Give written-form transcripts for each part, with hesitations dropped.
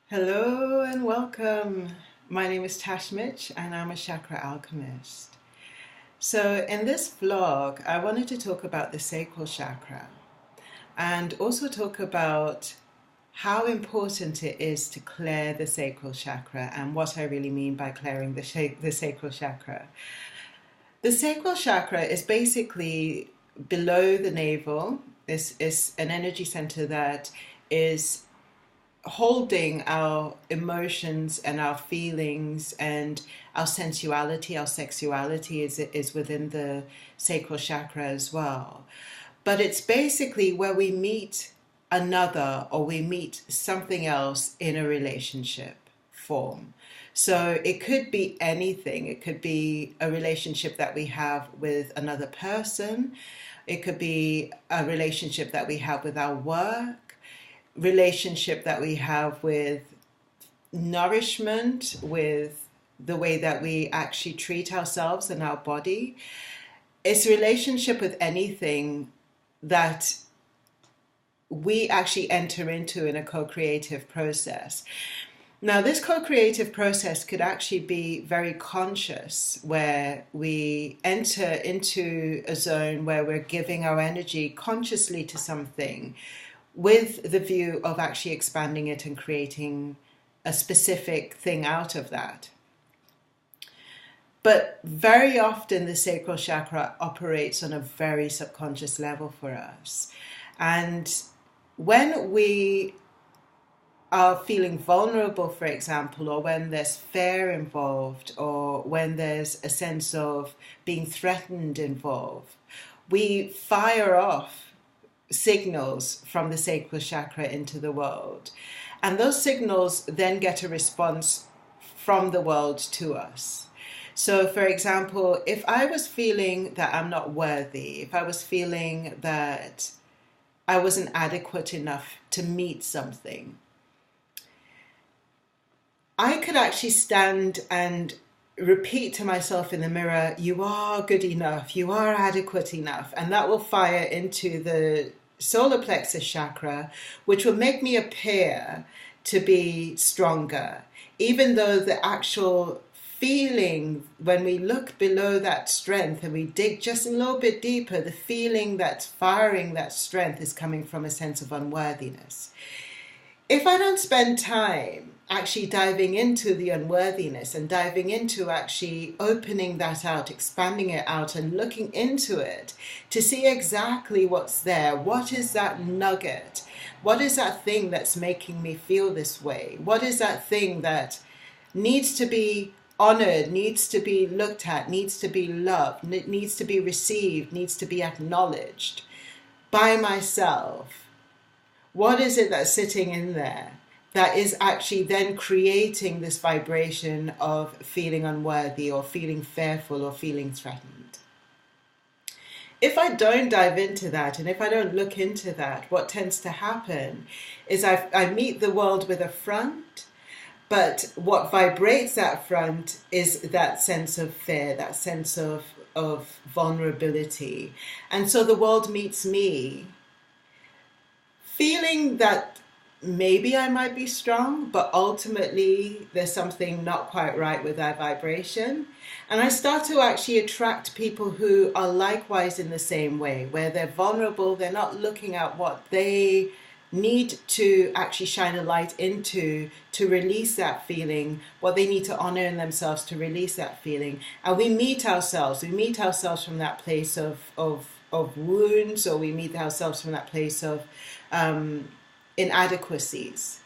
Hello and welcome. My name is Tash Mitch and I'm a chakra alchemist. So, in this vlog, I wanted to talk about the sacral chakra and also talk about how important it is to clear the sacral chakra and what I really mean by clearing the sacral chakra. The sacral chakra is basically below the navel. Is an energy center that is holding our emotions and our feelings and our sensuality, our sexuality is within the sacral chakra as well. But it's basically where we meet another or we meet something else in a relationship form. So it could be anything. It could be a relationship that we have with another person. It could be a relationship that we have with our work, relationship that we have with nourishment, with the way that we actually treat ourselves and our body. It's a relationship with anything that we actually enter into in a co-creative process. Now, this co-creative process could actually be very conscious, where we enter into a zone where we're giving our energy consciously to something, with the view of actually expanding it and creating a specific thing out of that. But very often the sacral chakra operates on a very subconscious level for us. And when we are feeling vulnerable, for example, or when there's fear involved, or when there's a sense of being threatened involved, we fire off signals from the sacral chakra into the world. And those signals then get a response from the world to us. So, for example, if I was feeling that I'm not worthy, if I was feeling that I wasn't adequate enough to meet something, I could actually stand and repeat to myself in the mirror, you are good enough, you are adequate enough, and that will fire into the solar plexus chakra, which will make me appear to be stronger, even though the actual feeling, when we look below that strength and we dig just a little bit deeper, the feeling that's firing that strength is coming from a sense of unworthiness. If I don't spend time actually diving into the unworthiness and diving into actually opening that out, expanding it out and looking into it to see exactly what's there, what is that nugget? What is that thing that's making me feel this way? What is that thing that needs to be honored, needs to be looked at, needs to be loved, needs to be received, needs to be acknowledged by myself? What is it that's sitting in there that is actually then creating this vibration of feeling unworthy or feeling fearful or feeling threatened? If I don't dive into that and if I don't look into that, what tends to happen is I meet the world with a front, but what vibrates that front is that sense of fear, that sense of vulnerability. And so the world meets me feeling that maybe I might be strong, but ultimately there's something not quite right with that vibration. And I start to actually attract people who are likewise in the same way, where they're vulnerable, they're not looking at what they need to actually shine a light into to release that feeling, what they need to honor in themselves to release that feeling. And we meet ourselves from that place of wounds, or we meet ourselves from that place of inadequacies.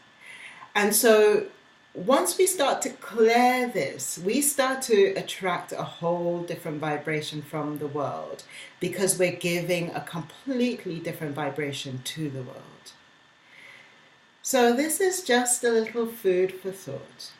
And so once we start to clear this, we start to attract a whole different vibration from the world, because we're giving a completely different vibration to the world. So this is just a little food for thought.